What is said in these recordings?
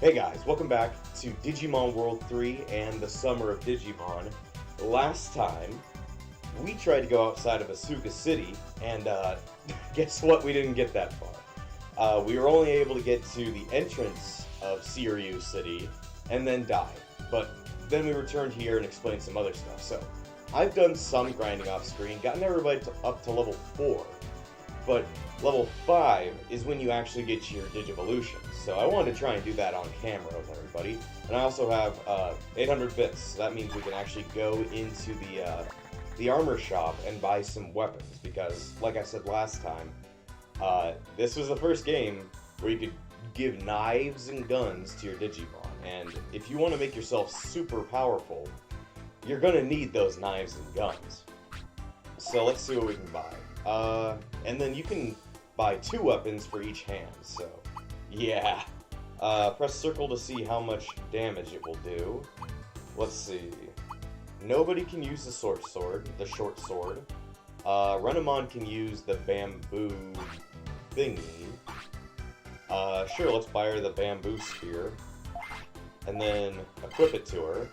Hey guys, welcome back to Digimon World 3 and the Summer of Digimon. Last time, we tried to go outside of Asuka City, and guess what? We didn't get that far. We were only able to get to the entrance of Seiryu City, and then die. But then we returned here and explained some other stuff. So, I've done some grinding off screen, gotten everybody up to level 4, but level 5 is when you actually get to your Digivolution. So I wanted to try and do that on camera with everybody. And I also have 800 bits, so that means we can actually go into the armor shop and buy some weapons. Because, like I said last time, this was the first game where you could give knives and guns to your Digimon. And if you want to make yourself super powerful, you're going to need those knives and guns. So let's see what we can buy. And then you can buy 2 weapons for each hand, so yeah. Press circle to see how much damage it will do. Let's see. Nobody can use the short sword. Renamon can use the bamboo thingy. Sure, let's buy her the bamboo spear. And then equip it to her.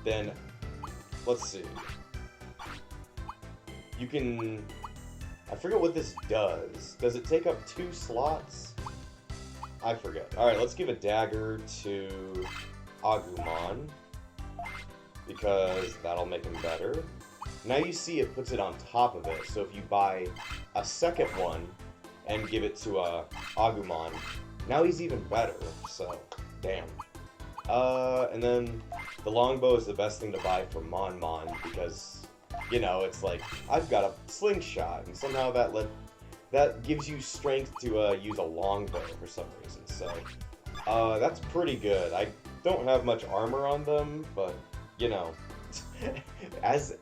Then, let's see. You can... I forget what this does. Does it take up 2 slots? I forget. Alright, let's give a dagger to Agumon, because that'll make him better. Now you see it puts it on top of it, so if you buy a second one and give it to Agumon, now he's even better, so damn. And then the longbow is the best thing to buy for Mon, because, you know, it's like, I've got a slingshot, and somehow that gives you strength to use a longbow for some reason. So, that's pretty good. I don't have much armor on them, but, you know, as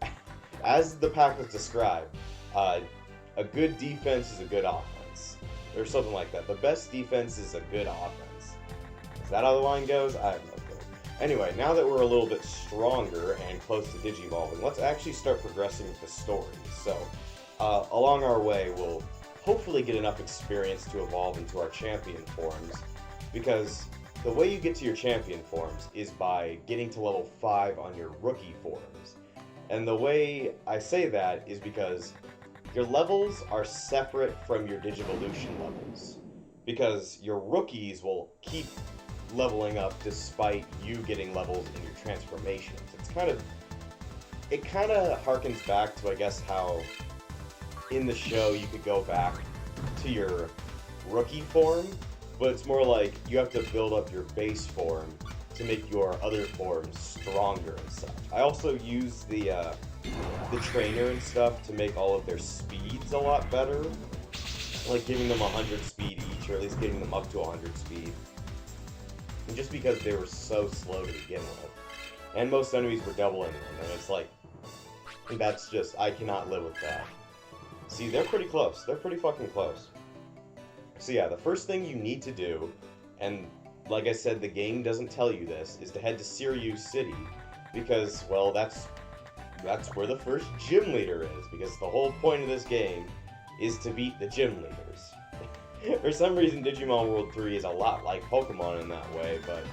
the pack was described, a good defense is a good offense. Or something like that. The best defense is a good offense. Is that how the line goes? I have no clue. Anyway, now that we're a little bit stronger and close to Digivolving, let's actually start progressing with the story. So, along our way, we'll hopefully get enough experience to evolve into our champion forms, because the way you get to your champion forms is by getting to level 5 on your rookie forms. And the way I say that is because your levels are separate from your Digivolution levels, because your rookies will keep leveling up despite you getting levels in your transformations. It kind of harkens back to, I guess, how in the show you could go back to your rookie form, but it's more like you have to build up your base form to make your other forms stronger and such. I also use the trainer and stuff to make all of their speeds a lot better, like giving them 100 speed each, or at least getting them up to 100 speed. And just because they were so slow to begin with. And most enemies were doubling them, and it's like, that's just, I cannot live with that. See, they're pretty close. They're pretty fucking close. So yeah, the first thing you need to do, and like I said, the game doesn't tell you this, is to head to Seiryu City, because, well, that's where the first gym leader is, because the whole point of this game is to beat the gym leaders. For some reason, Digimon World 3 is a lot like Pokemon in that way, but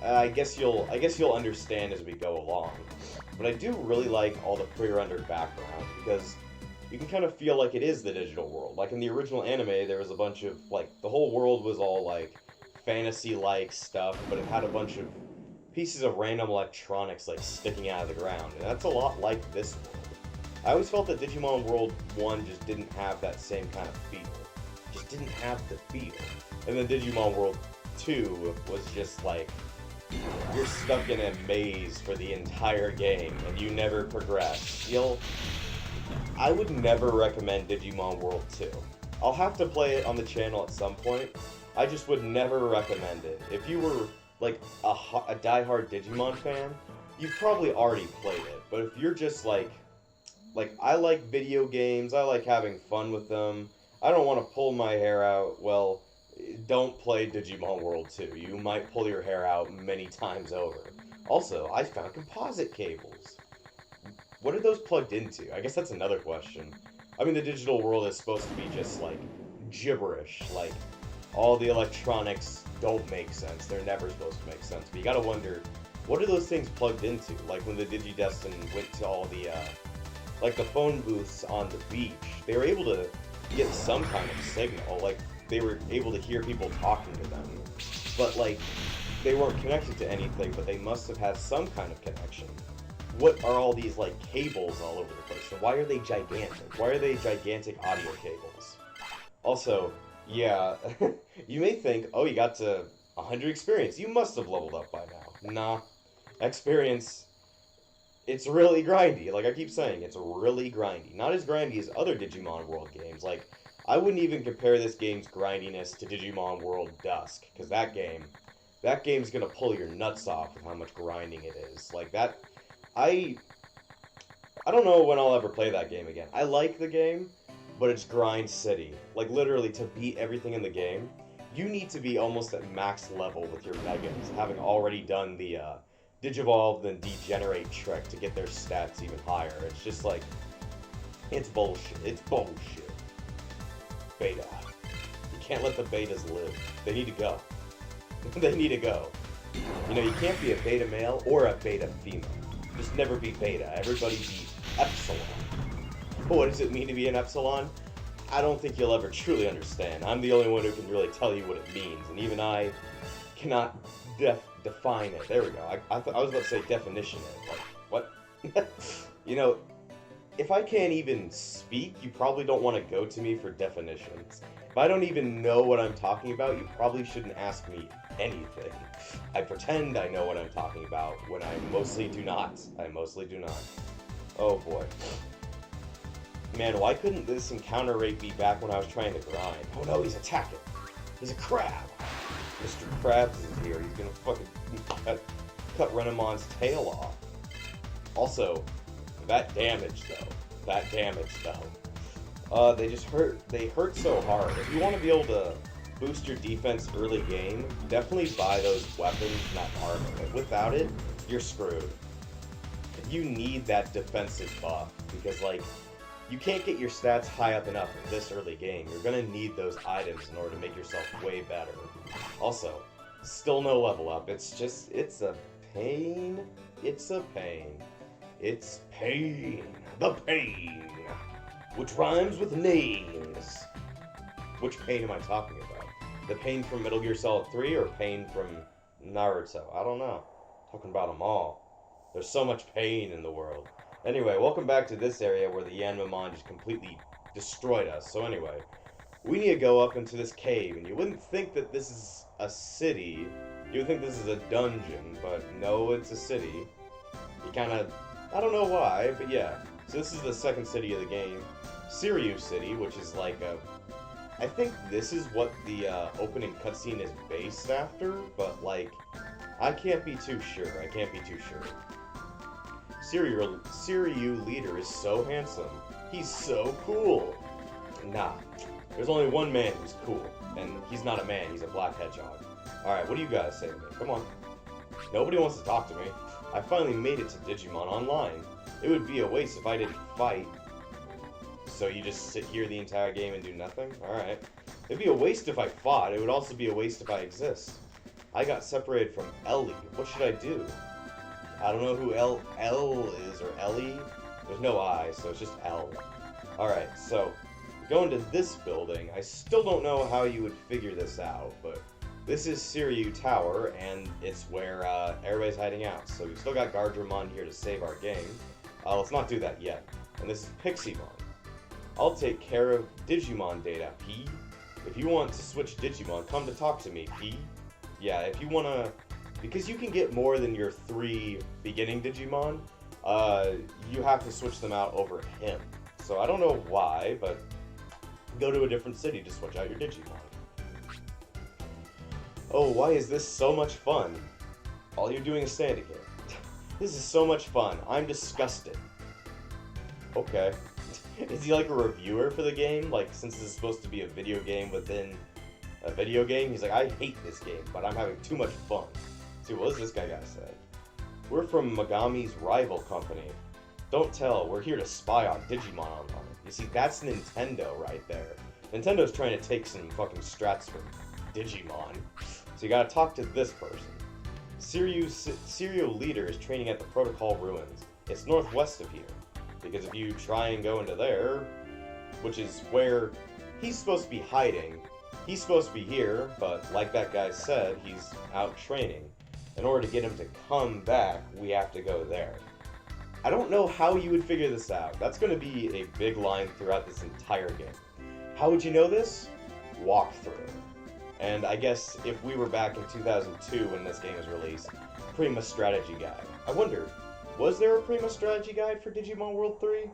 I guess you'll understand as we go along. But I do really like all the pre-rendered background, because you can kind of feel like it is the digital world. Like in the original anime, there was a bunch of, like, the whole world was all, like, fantasy-like stuff, but it had a bunch of pieces of random electronics, like, sticking out of the ground. And that's a lot like this world. I always felt that Digimon World 1 just didn't have that same kind of feel. Just didn't have the feel. And then Digimon World 2 was just like, you're stuck in a maze for the entire game, and you never progress. I would never recommend Digimon World 2. I'll have to play it on the channel at some point. I just would never recommend it. If you were, like, a die-hard Digimon fan, you've probably already played it. But if you're just, like, I like video games, I like having fun with them, I don't want to pull my hair out, well, don't play Digimon World 2. You might pull your hair out many times over. Also, I found composite cables. What are those plugged into? I guess that's another question. I mean, the digital world is supposed to be just, like, gibberish. Like, all the electronics don't make sense. They're never supposed to make sense. But you gotta wonder, what are those things plugged into? Like when the Digidestin went to all the, like the phone booths on the beach, they were able to get some kind of signal. Like they were able to hear people talking to them. But like, they weren't connected to anything, but they must have had some kind of connection. What are all these like cables all over the place? So why are they gigantic? Why are they gigantic audio cables? Also, yeah, you may think, oh, you got to 100 experience. You must have leveled up by now. Nah, experience, it's really grindy. Like I keep saying, it's really grindy. Not as grindy as other Digimon World games. Like, I wouldn't even compare this game's grindiness to Digimon World Dusk, because that game's gonna pull your nuts off with how much grinding it is. Like that, I don't know when I'll ever play that game again. I like the game, but it's grind city. Like literally, to beat everything in the game, you need to be almost at max level with your Megas, having already done the Digivolve then Degenerate trick to get their stats even higher. It's just like, it's bullshit. It's bullshit. Beta. You can't let the betas live. They need to go. They need to go. You know, you can't be a beta male or a beta female. Just never be beta. Everybody be epsilon. What does it mean to be an epsilon? I don't think you'll ever truly understand. I'm the only one who can really tell you what it means, and even I cannot define it. There we go. I was about to say definition it. Like, what? You know, if I can't even speak, you probably don't want to go to me for definitions. If I don't even know what I'm talking about, you probably shouldn't ask me anything. I pretend I know what I'm talking about when I mostly do not. I mostly do not. Oh boy. Man, why couldn't this encounter rate be back when I was trying to grind? Oh no, he's attacking. He's a crab. Mr. Krabs is here. He's gonna fucking cut Renamon's tail off. Also, that damage though. They just hurt. They hurt so hard. If you want to be able to boost your defense early game, definitely buy those weapons, not armor. Like, without it, you're screwed. You need that defensive buff because, like, you can't get your stats high up enough in this early game. You're gonna need those items in order to make yourself way better. Also, still no level up. It's just, it's a pain. It's a pain. It's pain. The pain. Which rhymes with names. Which pain am I talking about? The pain from Metal Gear Solid 3 or pain from Naruto? I don't know. Talking about them all. There's so much pain in the world. Anyway, welcome back to this area where the Yanmamon just completely destroyed us. So anyway, we need to go up into this cave, and you wouldn't think that this is a city. You would think this is a dungeon, but no, it's a city. You kind of, I don't know why, but yeah. So this is the second city of the game, Sirius City, which is like a, I think this is what the opening cutscene is based after, but like, I can't be too sure. I can't be too sure. Siriu leader is so handsome. He's so cool. Nah, there's only one man who's cool, and he's not a man, he's a black hedgehog. Alright, what do you guys say to me? Come on. Nobody wants to talk to me. I finally made it to Digimon Online. It would be a waste if I didn't fight. So you just sit here the entire game and do nothing? Alright. It'd be a waste if I fought. It would also be a waste if I exist. I got separated from Ellie. What should I do? I don't know who L is, or Ellie. There's no I, so it's just L. Alright, so, going to this building, I still don't know how you would figure this out, but this is Siriu Tower, and it's where everybody's hiding out. So we've still got Gardramon here to save our game. Let's not do that yet. And this is Piximon. I'll take care of Digimon data, P. If you want to switch Digimon, come to talk to me, P. Yeah, if you want to... Because you can get more than your 3 beginning Digimon, you have to switch them out over him. So I don't know why, but go to a different city to switch out your Digimon. Oh, why is this so much fun? All you're doing is standing here. This is so much fun. I'm disgusted. Okay. Is he like a reviewer for the game? Like, since this is supposed to be a video game within a video game, he's like, I hate this game, but I'm having too much fun. See, what does this guy gotta say? We're from Megami's rival company. Don't tell, we're here to spy on Digimon Online. You see, that's Nintendo right there. Nintendo's trying to take some fucking strats from Digimon. So you gotta talk to this person. Serial Leader is training at the Protocol Ruins. It's northwest of here. Because if you try and go into there, which is where he's supposed to be hiding, he's supposed to be here, but like that guy said, he's out training. In order to get him to come back, we have to go there. I don't know how you would figure this out. That's going to be a big line throughout this entire game. How would you know this? Walkthrough. And I guess if we were back in 2002 when this game was released, Prima Strategy Guide. I wonder, was there a Prima Strategy Guide for Digimon World 3?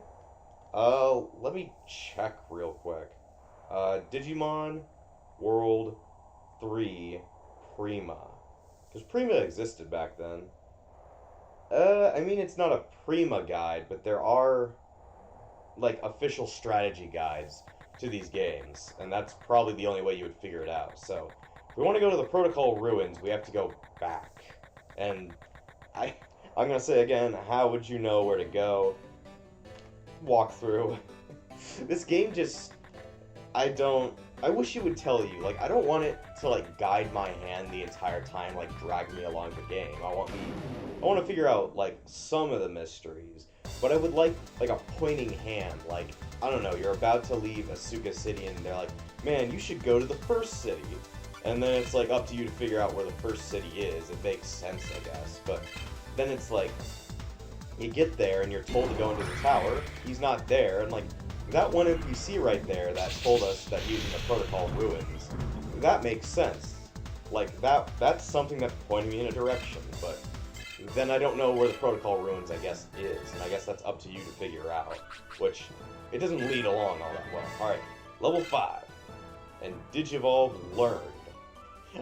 Let me check real quick. Digimon World 3 Prima. Because Prima existed back then. I mean, it's not a Prima guide, but there are, like, official strategy guides to these games, and that's probably the only way you would figure it out. So, if we want to go to the Protocol Ruins, we have to go back. And I'm gonna say again, how would you know where to go? Walk through. This game just, I wish it would tell you. Like, I don't want it to, like, guide my hand the entire time, like, drag me along the game. I want to figure out, like, some of the mysteries. But I would like a pointing hand. Like, I don't know, you're about to leave Asuka City and they're like, man, you should go to the first city. And then it's, like, up to you to figure out where the first city is. It makes sense, I guess. But then it's like, you get there and you're told to go into the tower. He's not there. And, like, that one NPC right there that told us that he's in the Protocol Ruins, that makes sense. Like, that's something that pointed me in a direction. But then I don't know where the Protocol Ruins, I guess, is. And I guess that's up to you to figure out. Which, it doesn't lead along all that well. Alright, level 5. And Digivolve learned.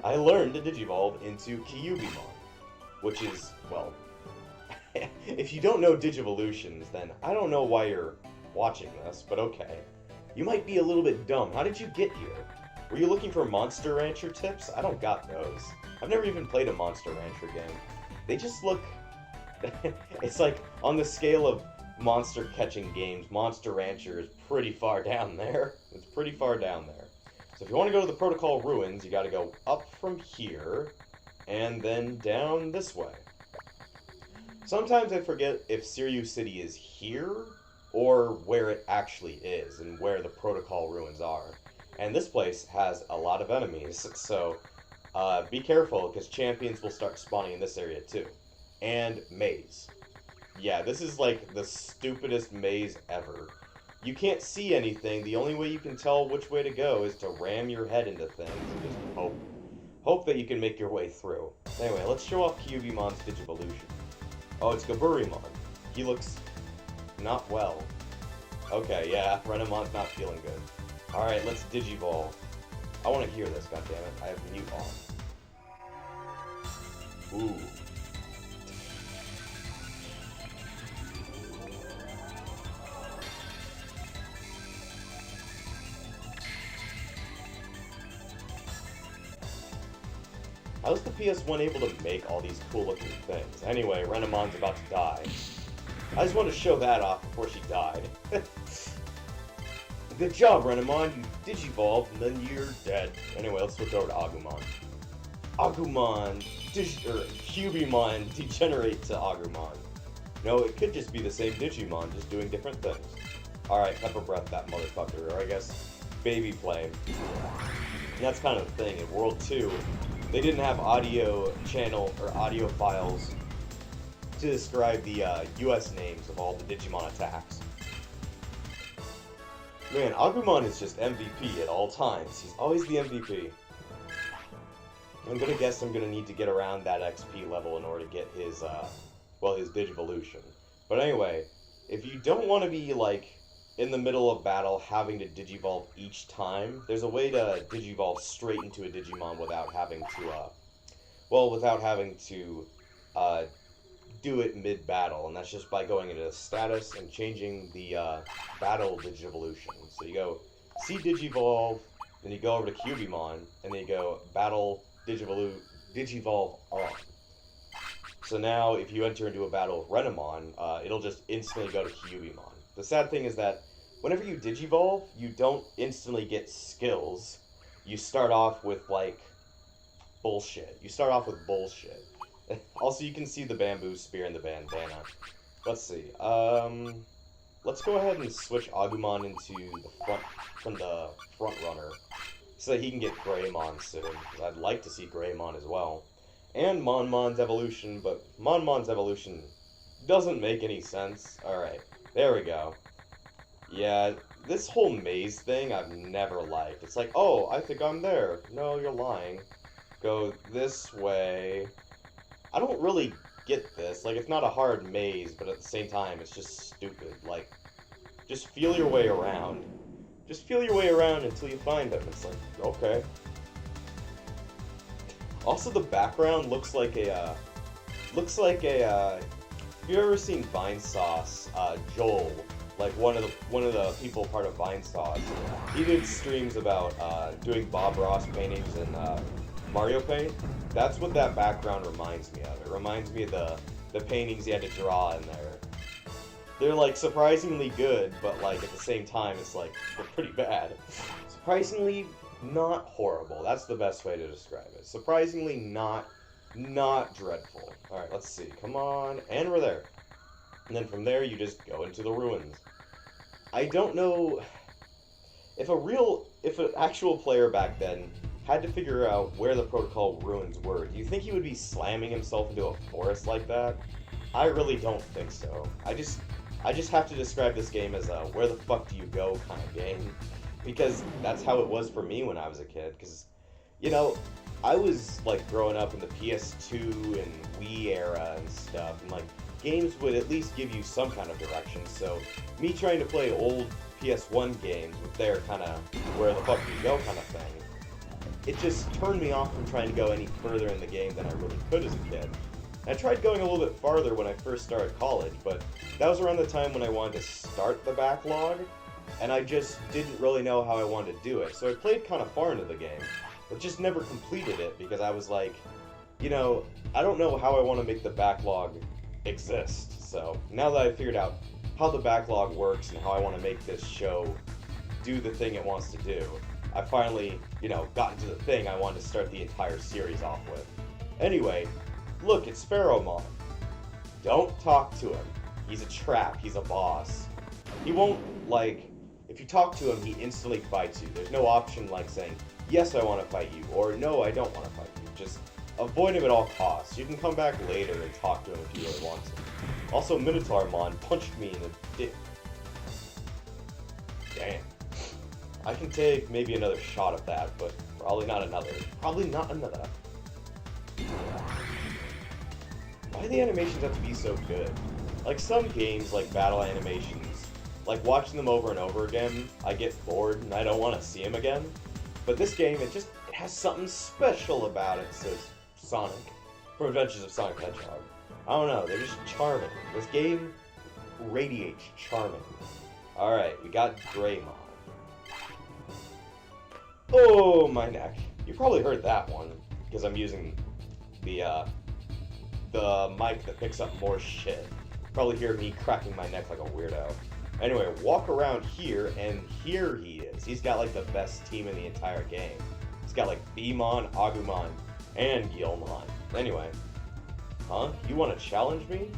I learned to Digivolve into Kyubimon. Which is, well, if you don't know Digivolutions, then I don't know why you're watching this, but okay. You might be a little bit dumb. How did you get here? Were you looking for Monster Rancher tips? I don't got those. I've never even played a Monster Rancher game. They just look... It's like, on the scale of monster catching games, Monster Rancher is pretty far down there. It's pretty far down there. So if you want to go to the Protocol Ruins, you gotta go up from here, and then down this way. Sometimes I forget if Serious City is here, or where it actually is, and where the Protocol Ruins are. And this place has a lot of enemies, so be careful, because champions will start spawning in this area too. And maze. Yeah, this is like the stupidest maze ever. You can't see anything, the only way you can tell which way to go is to ram your head into things and just hope. Hope that you can make your way through. Anyway, let's show off Kyubimon's Digivolution. Oh, it's Gaburimon. He looks not well. Okay, yeah, Renamon's not feeling good. Alright, let's Digivolve. I want to hear this, goddammit. I have mute on. Ooh. How's the PS1 able to make all these cool looking things? Anyway, Renamon's about to die. I just want to show that off before she died. Good job, Renamon. You Digivolved, and then you're dead. Anyway, let's switch over to Agumon. Kyubimon degenerate to Agumon. No, it could just be the same Digimon, just doing different things. Alright, Pepper Breath that motherfucker, or I guess Baby Flame. And that's kind of the thing. In World 2, they didn't have audio channel or audio files to describe the US names of all the Digimon attacks. Man, Agumon is just MVP at all times. He's always the MVP. I'm gonna guess I'm gonna need to get around that XP level in order to get his, well, his Digivolution. But anyway, if you don't want to be, like, in the middle of battle having to Digivolve each time, there's a way to Digivolve straight into a Digimon without having to, do it mid-battle, and that's just by going into status and changing the, battle Digivolution. So you go C Digivolve, then you go over to Kyubimon, and then you go battle Digivolve on. So now, if you enter into a battle with Renamon, it'll just instantly go to Kyubimon. The sad thing is that whenever you Digivolve, you don't instantly get skills. You start off with, like, bullshit. You start off with bullshit. Also, you can see the bamboo spear and the bandana. Let's see. Let's go ahead and switch Agumon into the front runner, so that he can get Greymon soon. Because I'd like to see Greymon as well, and Monmon's evolution. But Monmon's evolution doesn't make any sense. All right, there we go. Yeah, this whole maze thing I've never liked. It's like, oh, I think I'm there. No, you're lying. Go this way. I don't really get this. Like, it's not a hard maze, but at the same time, it's just stupid. Like, just feel your way around. Just feel your way around until you find them. It's like, okay. Also, the background looks like a, have you ever seen Vine Sauce, Joel? Like one of the people part of Vine Sauce. He did streams about doing Bob Ross paintings and Mario Paint. That's what that background reminds me of. It reminds me of the paintings he had to draw in there. They're like surprisingly good, but like at the same time it's like they're pretty bad. Surprisingly not horrible. That's the best way to describe it. Surprisingly not dreadful. Alright, let's see. Come on. And we're there. And then from there, you just go into the ruins. I don't know if an actual player back then had to figure out where the protocol ruins were. Do you think he would be slamming himself into a forest like that? I really don't think so. I just have to describe this game as a where the fuck do you go kind of game, because that's how it was for me when I was a kid. Because, you know, I was like growing up in the PS2 and Wii era and stuff, and like games would at least give you some kind of direction. So me trying to play old PS1 games with their kind of where the fuck do you go kind of thing, it just turned me off from trying to go any further in the game than I really could as a kid. I tried going a little bit farther when I first started college, but that was around the time when I wanted to start the backlog, and I just didn't really know how I wanted to do it. So I played kind of far into the game, but just never completed it because I was like, you know, I don't know how I want to make the backlog exist. So now that I've figured out how the backlog works and how I want to make this show do the thing it wants to do, I finally, you know, got into the thing I wanted to start the entire series off with. Anyway, look, it's Pharaohmon. Don't talk to him. He's a trap. He's a boss. He won't, like, if you talk to him, he instantly fights you. There's no option like saying, yes, I want to fight you, or no, I don't want to fight you. Just avoid him at all costs. You can come back later and talk to him if you really want to. Also, Minotaurmon punched me in the dick. Damn. I can take maybe another shot at that, but probably not another. Probably not another. Why do the animations have to be so good? Like some games, like battle animations, like watching them over and over again, I get bored and I don't want to see them again. But this game, it has something special about it, says Sonic, from Adventures of Sonic the Hedgehog. I don't know, they're just charming. This game radiates charming. Alright, we got Greymon. Oh, my neck. You probably heard that one, because I'm using the mic that picks up more shit. Probably hear me cracking my neck like a weirdo. Anyway, walk around here, and here he is. He's got like the best team in the entire game. He's got like Beamon, Agumon, and Guilmon. Anyway, huh? You want to challenge me?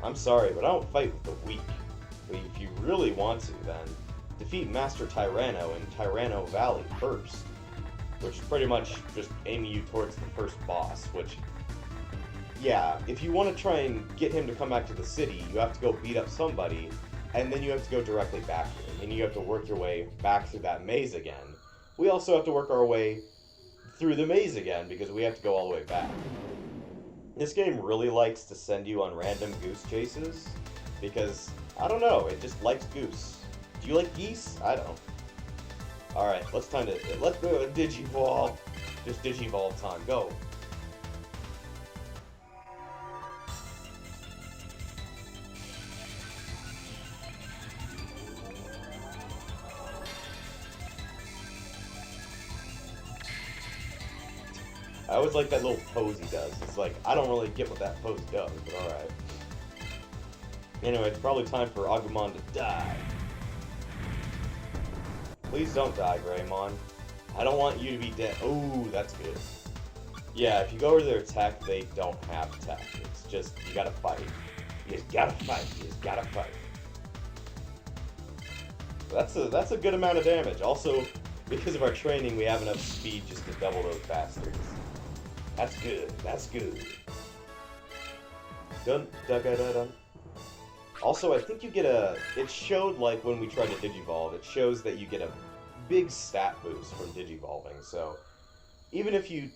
I'm sorry, but I don't fight with the weak. But if you really want to, then defeat Master Tyranno in Tyranno Valley first. Which is pretty much just aiming you towards the first boss, which, yeah, if you want to try and get him to come back to the city, you have to go beat up somebody, and then you have to go directly back to him, and you have to work your way back through that maze again. We also have to work our way through the maze again, because we have to go all the way back. This game really likes to send you on random goose chases, because, I don't know, it just likes goose. Do you like geese? I don't. Alright, let's go Digivolve. Just Digivolve time, go. I always like that little pose he does. It's like, I don't really get what that pose does, but alright. Anyway, it's probably time for Agumon to die. Please don't die, Greymon. I don't want you to be dead. Ooh, that's good. Yeah, if you go over their tech, they don't have tech. It's just, you gotta fight. You just gotta fight. You just gotta fight. That's a good amount of damage. Also, because of our training, we have enough speed just to double those bastards. That's good. That's good. Dun dun dun dun dun. Also, I think you get a... It showed, like, when we tried to Digivolve, it shows that you get a big stat boost from Digivolving, so... Even if you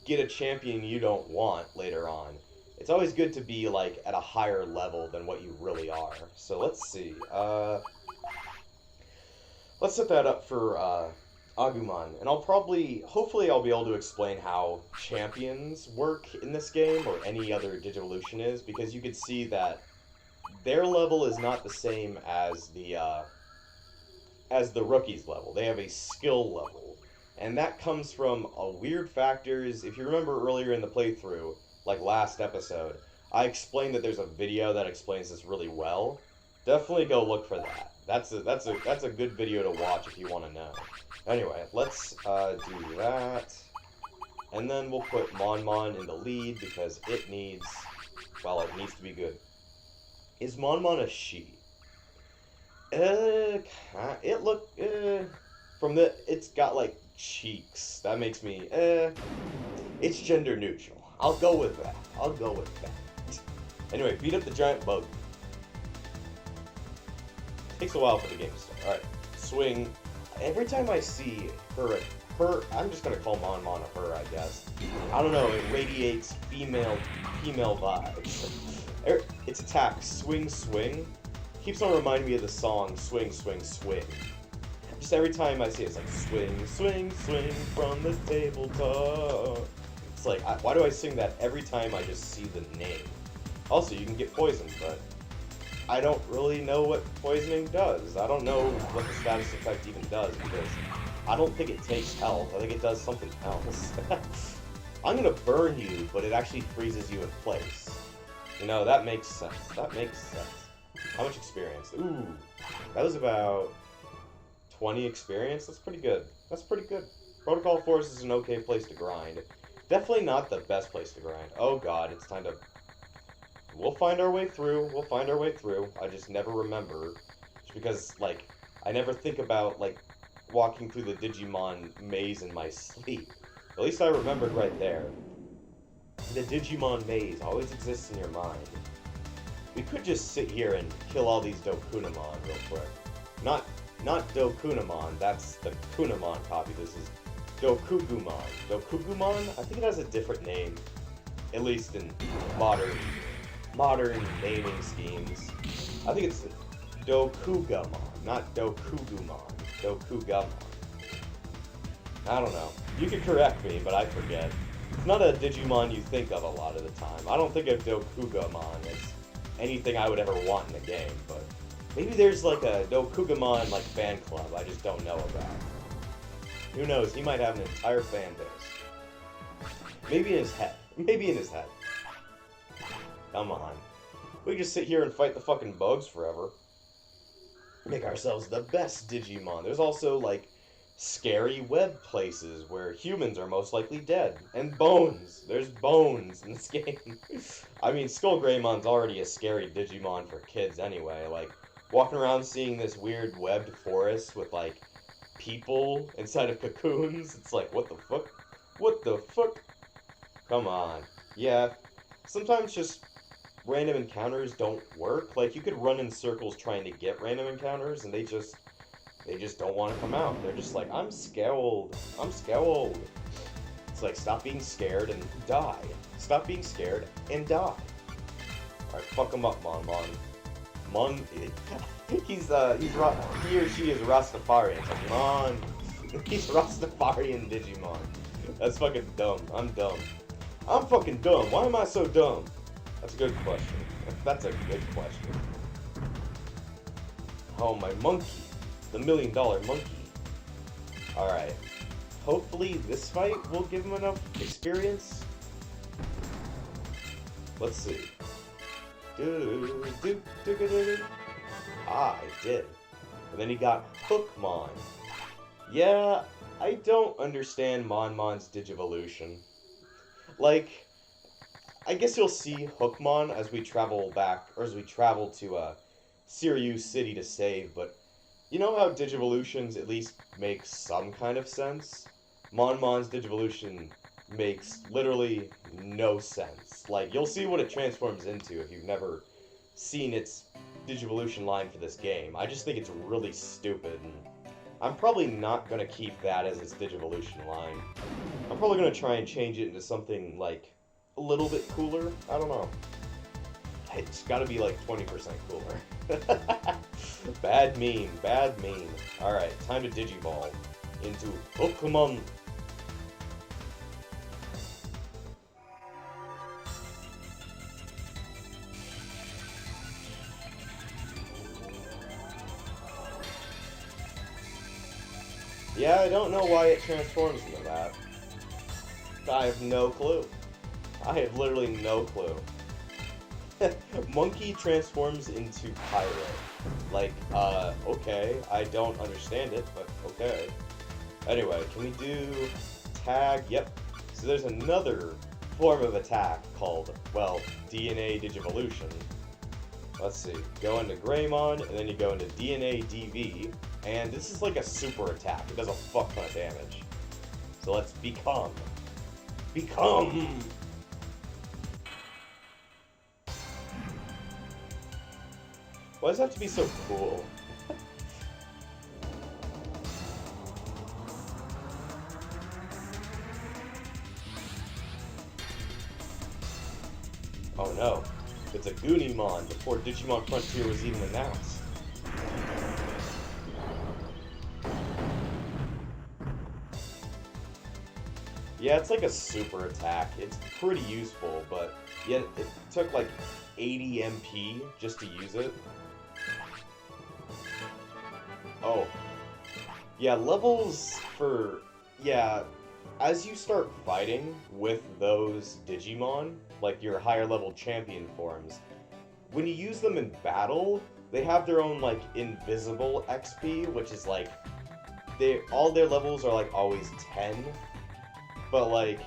get a champion you don't want later on, it's always good to be, like, at a higher level than what you really are. So let's see, let's set that up for, Agumon, and hopefully I'll be able to explain how champions work in this game, or any other Digivolution is, because you could see that their level is not the same as the rookie's level. They have a skill level. And that comes from weird factors. If you remember earlier in the playthrough, like last episode, I explained that there's a video that explains this really well. Definitely go look for that. That's a good video to watch if you want to know. Anyway, let's do that. And then we'll put Mon in the lead because it needs to be good. Is Mon a she? It's got like cheeks. That makes me, it's gender neutral. I'll go with that. Anyway, beat up the giant bug. Takes a while for the game to start. Alright, swing. Every time I see her, I'm just gonna call Mon a her, I guess. I don't know, it radiates female vibes. Its attack, swing, swing, keeps on reminding me of the song Swing, Swing, Swing. Just every time I see it, it's like swing, swing, swing from the tabletop. It's like, why do I sing that every time I just see the name? Also, you can get poisoned, but I don't really know what poisoning does. I don't know what the status effect even does, because I don't think it takes health. I think it does something else. I'm gonna burn you, but it actually freezes you in place. You know, that makes sense. How much experience? Ooh, that was about 20 experience. That's pretty good. Protocol Force is an okay place to grind. Definitely not the best place to grind. Oh god, it's time to... We'll find our way through. I just never remember. Just because, like, I never think about, like, walking through the Digimon maze in my sleep. At least I remembered right there. The Digimon maze always exists in your mind. We could just sit here and kill all these Dokunamon real quick. Not Dokunamon, that's the Kunamon copy. This is Dokugumon. Dokugumon? I think it has a different name. At least in modern naming schemes. I think it's Dokugamon, not Dokugumon. Dokugamon. I don't know. You could correct me, but I forget. It's not a Digimon you think of a lot of the time. I don't think of Dokugamon as anything I would ever want in the game, but maybe there's like a Dokugamon like fan club I just don't know about. Who knows? He might have an entire fan base. Maybe in his head. Come on. We can just sit here and fight the fucking bugs forever. Make ourselves the best Digimon. There's also like scary web places where humans are most likely dead. And bones. There's bones in this game. I mean, Skull Greymon's already a scary Digimon for kids anyway. Like, walking around seeing this weird webbed forest with, like, people inside of cocoons. It's like, what the fuck? What the fuck? Come on. Yeah, sometimes just random encounters don't work. Like, you could run in circles trying to get random encounters, and they just don't want to come out. They're just like, I'm scared. It's like, stop being scared and die. Stop being scared and die. Alright, fuck him up, Mon. He or she is Rastafarian. It's like, Mon. He's Rastafarian Digimon. That's fucking dumb. I'm dumb. I'm fucking dumb. Why am I so dumb? That's a good question. Oh, my monkey. The $1 million monkey. Alright. Hopefully this fight will give him enough experience. Let's see. Ah, it did. And then he got Hookmon. Yeah, I don't understand Mon's Digivolution. Like, I guess you'll see Hookmon as we travel back, or as we travel to Sirius City to save, but you know how Digivolutions at least makes some kind of sense? Mon's Digivolution makes literally no sense. Like, you'll see what it transforms into if you've never seen its Digivolution line for this game. I just think it's really stupid, and I'm probably not going to keep that as its Digivolution line. I'm probably going to try and change it into something, like, a little bit cooler. I don't know. It's got to be, like, 20% cooler. Bad meme, bad meme. Alright, time to Digivolve into Pokemon. Yeah, I don't know why it transforms into that. I have no clue. I have literally no clue. Monkey transforms into Pyro. Like, okay. I don't understand it, but okay. Anyway, can we do tag? Yep. So there's another form of attack called, well, DNA Digivolution. Let's see. Go into Greymon, and then you go into DNA DV, and this is like a super attack. It does a fuck ton of damage. So let's become. Become! Why does it have to be so cool? Oh no. It's a Goonimon before Digimon Frontier was even announced. Yeah, it's like a super attack. It's pretty useful, but yet it took like 80 MP just to use it. Oh. Yeah, levels for... Yeah, as you start fighting with those Digimon, like your higher level champion forms, when you use them in battle, they have their own, like, invisible XP, which is like... all their levels are, like, always 10. But, like,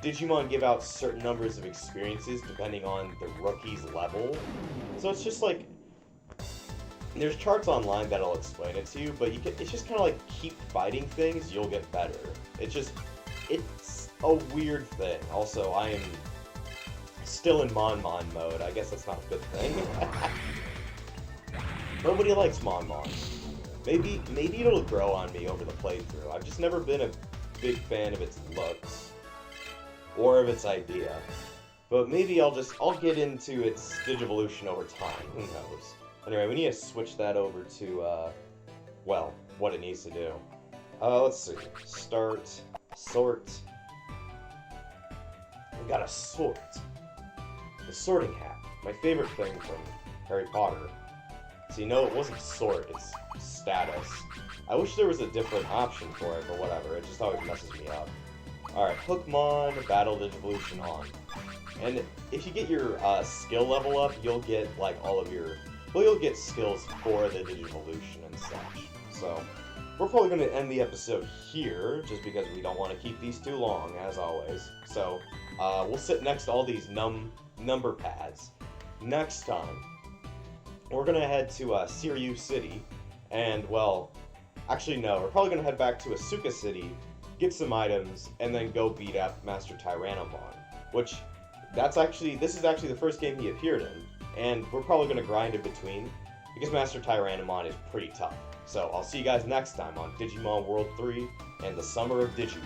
Digimon give out certain numbers of experiences depending on the rookie's level. So it's just like... There's charts online that'll explain it to you, but it's just kind of like keep fighting things, you'll get better. It's a weird thing. Also, I am still in Mon mode. I guess that's not a good thing. Nobody likes Mon. Maybe it'll grow on me over the playthrough. I've just never been a big fan of its looks or of its idea. But maybe I'll get into its Digivolution over time. Who knows? Anyway, we need to switch that over to, well, what it needs to do. Let's see. Start. Sort. We got a sort. The sorting hat. My favorite thing from Harry Potter. So, you know, it wasn't sort, it's status. I wish there was a different option for it, but whatever. It just always messes me up. Alright, Hookmon, Battle Digivolution on. And if you get your skill level up, you'll get, like, all of your... Well, you'll get skills for the Digivolution and such. So, we're probably going to end the episode here, just because we don't want to keep these too long, as always. So, we'll sit next to all these number pads. Next time, we're going to head to Sirius City, and, well, actually no, we're probably going to head back to Asuka City, get some items, and then go beat up Master Tyrannomon, which, this is actually the first game he appeared in. And we're probably going to grind in between, because Master Tyrannomon is pretty tough. So I'll see you guys next time on Digimon World 3 and the Summer of Digimon.